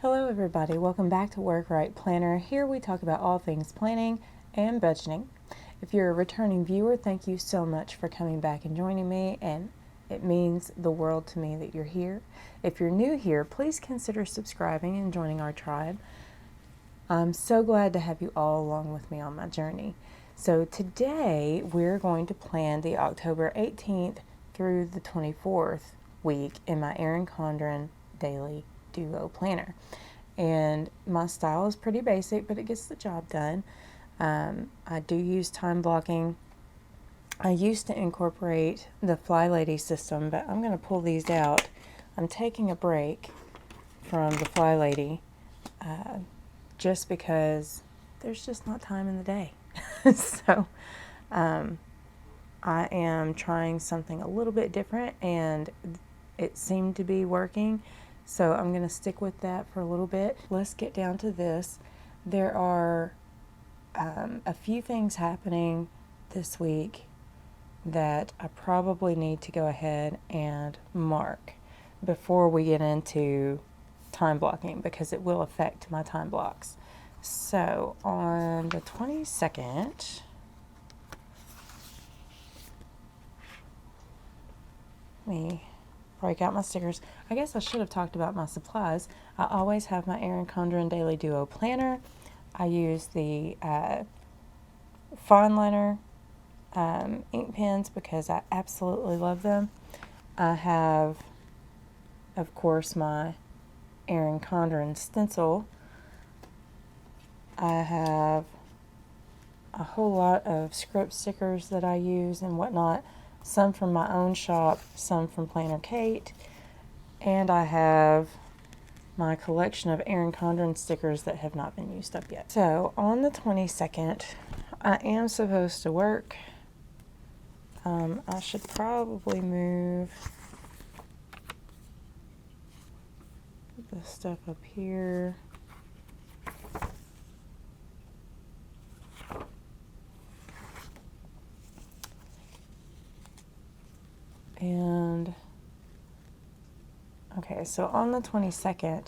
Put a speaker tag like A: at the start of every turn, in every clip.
A: Hello everybody, welcome back to Work Right Planner. Here we talk about all things planning and budgeting. If you're a returning viewer, thank you so much for coming back and joining me, and it means the world to me that you're here. If you're new here, please consider subscribing and joining our tribe. I'm so glad to have you all along with me on my journey. So today we're going to plan the October 18th through the 24th week in my Erin Condren daily duo planner. And my style is pretty basic, but it gets the job done. I do use time blocking. I used to incorporate the Fly Lady system, but I'm going to pull these out. I'm taking a break from the Fly Lady just because there's just not time in the day. So I am trying something a little bit different, and it seemed to be working. So I'm going to stick with that for a little bit. Let's get down to this. There are a few things happening this week that I probably need to go ahead and mark before we get into time blocking, because it will affect my time blocks. So on the 22nd, let me break out my stickers. I guess I should have talked about my supplies. I always have my Erin Condren Daily Duo Planner. I use the fine liner ink pens because I absolutely love them. I have, of course, my Erin Condren stencil. I have a whole lot of script stickers that I use and whatnot. Some from my own shop, some from Planner Kate, and I have my collection of Erin Condren stickers that have not been used up yet. So on the 22nd, I am supposed to work. I should probably move the stuff up here. And okay, so on the 22nd,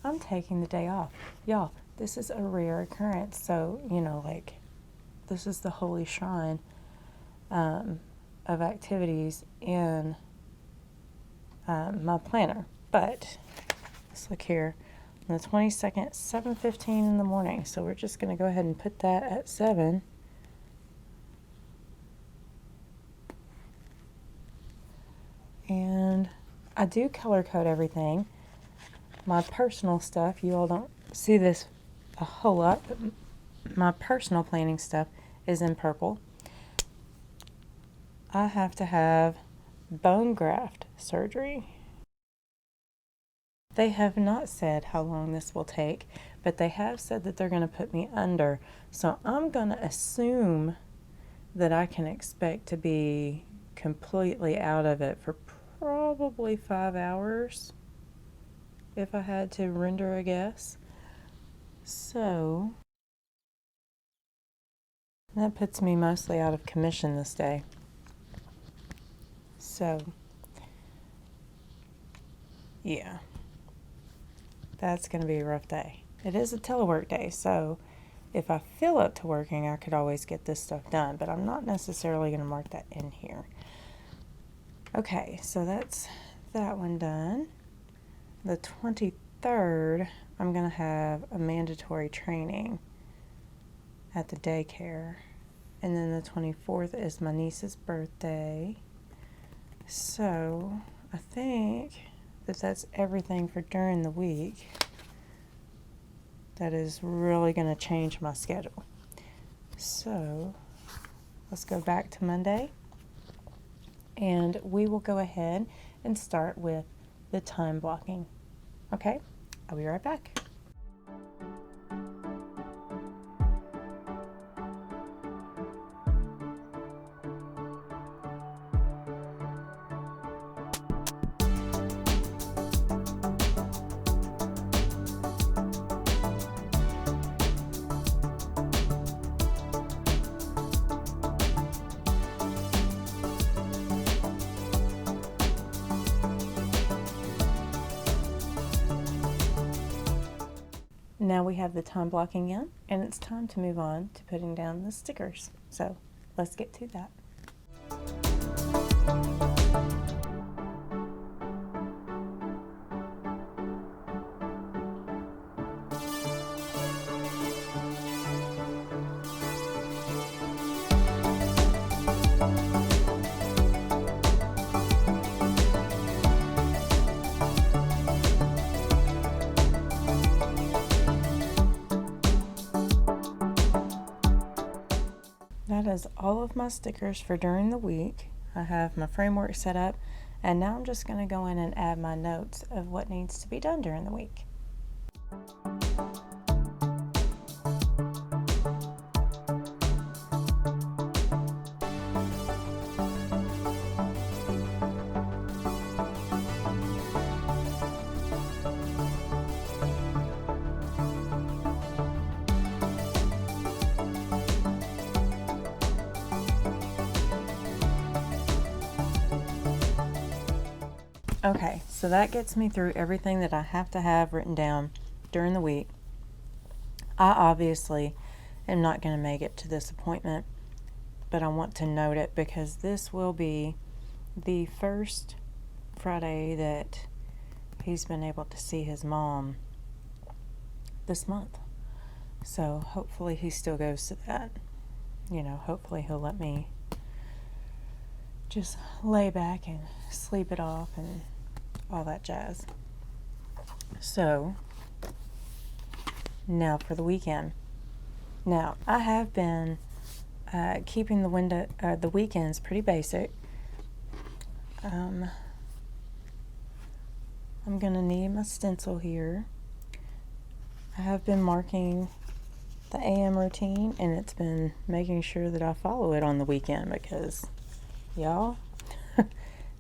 A: I'm taking the day off. Y'all, this is a rare occurrence. So, like, this is the holy shrine of activities in my planner. But let's look here. On the 22nd, 7:15 in the morning. So we're just going to go ahead and put that at 7. And I do color code everything. My personal stuff, you all don't see this a whole lot, but my personal planning stuff is in purple. I have to have bone graft surgery. They have not said how long this will take, but they have said that they're going to put me under. So I'm going to assume that I can expect to be completely out of it for probably 5 hours, if I had to render a guess. So that puts me mostly out of commission this day. So yeah, that's going to be a rough day. It is a telework day, so if I feel up to working, I could always get this stuff done, but I'm not necessarily going to mark that in here. Okay, so that's that one done. The 23rd, I'm going to have a mandatory training at the daycare. And then the 24th is my niece's birthday. So I think that that's everything for during the week. That is really going to change my schedule. So let's go back to Monday. And we will go ahead and start with the time blocking. Okay, I'll be right back. now we have the time blocking in, and it's time to move on to putting down the stickers. So let's get to that. That is all of my stickers for during the week. I have my framework set up, and now I'm just going to go in and add my notes of what needs to be done during the week. Okay, so that gets me through everything that I have to have written down during the week. I obviously am not going to make it to this appointment, but I want to note it because this will be the first Friday that he's been able to see his mom this month. So hopefully he still goes to that. You know, hopefully he'll let me just lay back and sleep it off and all that jazz. So now for the weekend. Now I have been keeping the weekends pretty basic. I'm gonna need my stencil here. I have been marking the AM routine, and it's been making sure that I follow it on the weekend because y'all,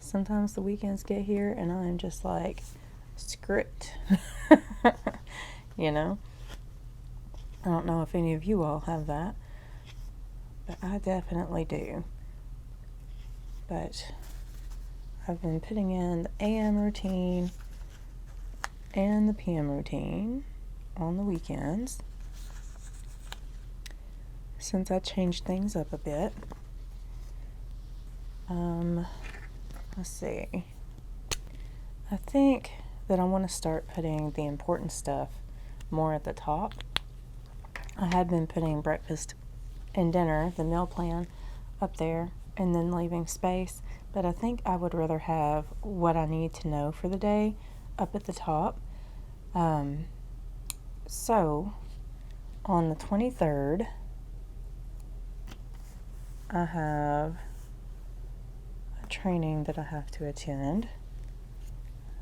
A: sometimes the weekends get here and I'm just like, script. You know? I don't know if any of you all have that, but I definitely do. But I've been putting in the AM routine and the PM routine on the weekends since I changed things up a bit. Let's see. I think that I want to start putting the important stuff more at the top. I had been putting breakfast and dinner, the meal plan, up there and then leaving space, but I think I would rather have what I need to know for the day up at the top. So on the 23rd, I have a training that I have to attend.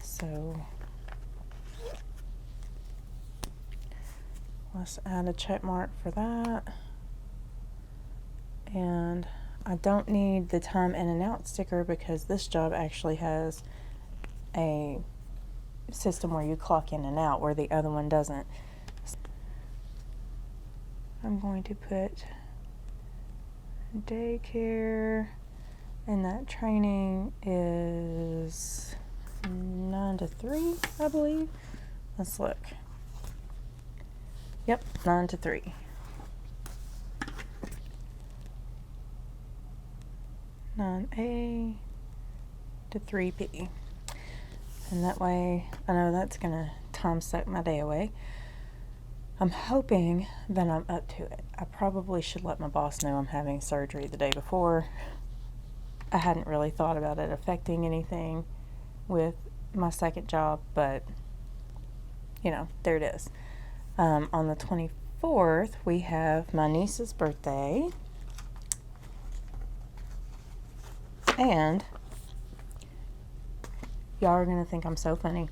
A: So let's add a check mark for that. And I don't need the time in and out sticker because this job actually has a system where you clock in and out where the other one doesn't. I'm going to put daycare, and that training is 9 to 3, I believe. Let's look. Yep, 9 to 3. (9A) to 3B. And that way, I know that's going to time suck my day away. I'm hoping that I'm up to it. I probably should let my boss know I'm having surgery the day before. I hadn't really thought about it affecting anything with my second job, but, you know, there it is. On the 24th, we have my niece's birthday. And y'all are going to think I'm so funny.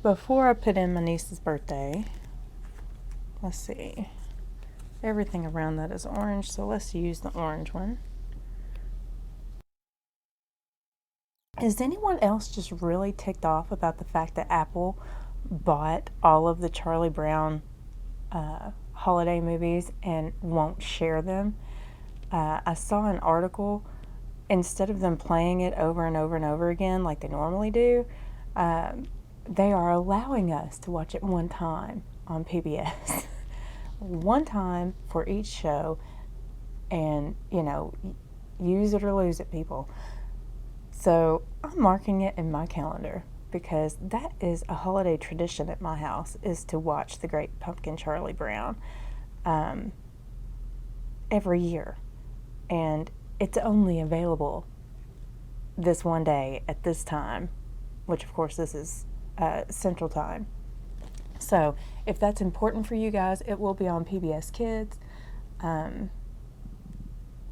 A: Before I put in my niece's birthday, let's see. Everything around that is orange, so let's use the orange one. Is anyone else just really ticked off about the fact that Apple bought all of the Charlie Brown holiday movies and won't share them? I saw an article, instead of them playing it over and over and over again like they normally do, they are allowing us to watch it one time on PBS. One time for each show, and use it or lose it, people. So I'm marking it in my calendar because that is a holiday tradition at my house, is to watch The Great Pumpkin Charlie Brown every year. And it's only available this one day at this time, which of course this is Central Time. So if that's important for you guys, it will be on PBS Kids.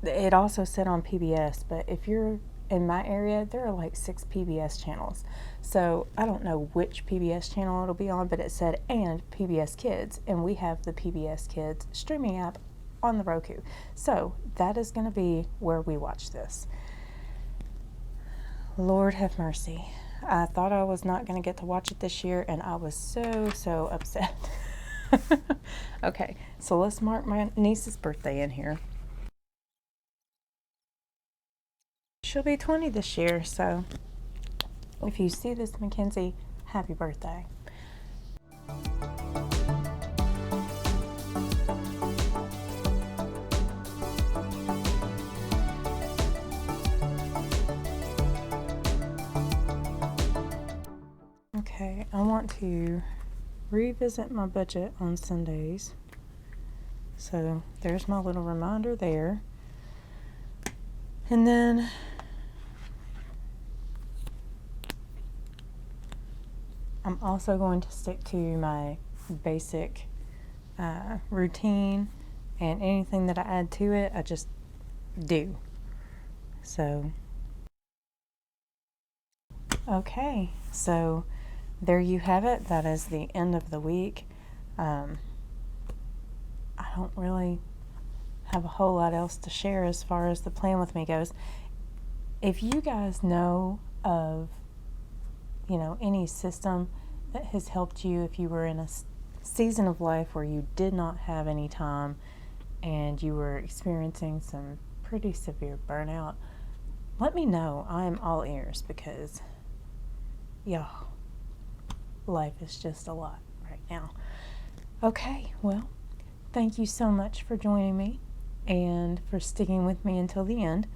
A: It also said on PBS, but if you're in my area, there are like 6 PBS channels. So I don't know which PBS channel it'll be on, but it said and PBS Kids, and we have the PBS Kids streaming app on the Roku. So that is going to be where we watch this. Lord have mercy. I thought I was not going to get to watch it this year, and I was so upset. Okay, so let's mark my niece's birthday in here. She'll be 20 this year, so if you see this, Mackenzie, happy birthday. Okay, I want to revisit my budget on Sundays. So there's my little reminder there. And then I'm also going to stick to my basic routine, and anything that I add to it, I just do. So, okay, so there you have it. That is the end of the week. I don't really have a whole lot else to share as far as the plan with me goes. If you guys know of any system that has helped you, if you were in a season of life where you did not have any time and you were experiencing some pretty severe burnout, let me know. I am all ears because, life is just a lot right now. Okay, well, thank you so much for joining me and for sticking with me until the end.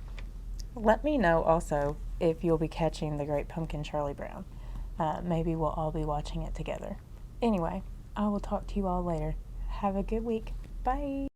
A: Let me know also if you'll be catching The Great Pumpkin Charlie Brown. Maybe we'll all be watching it together. Anyway, I will talk to you all later. Have a good week. Bye.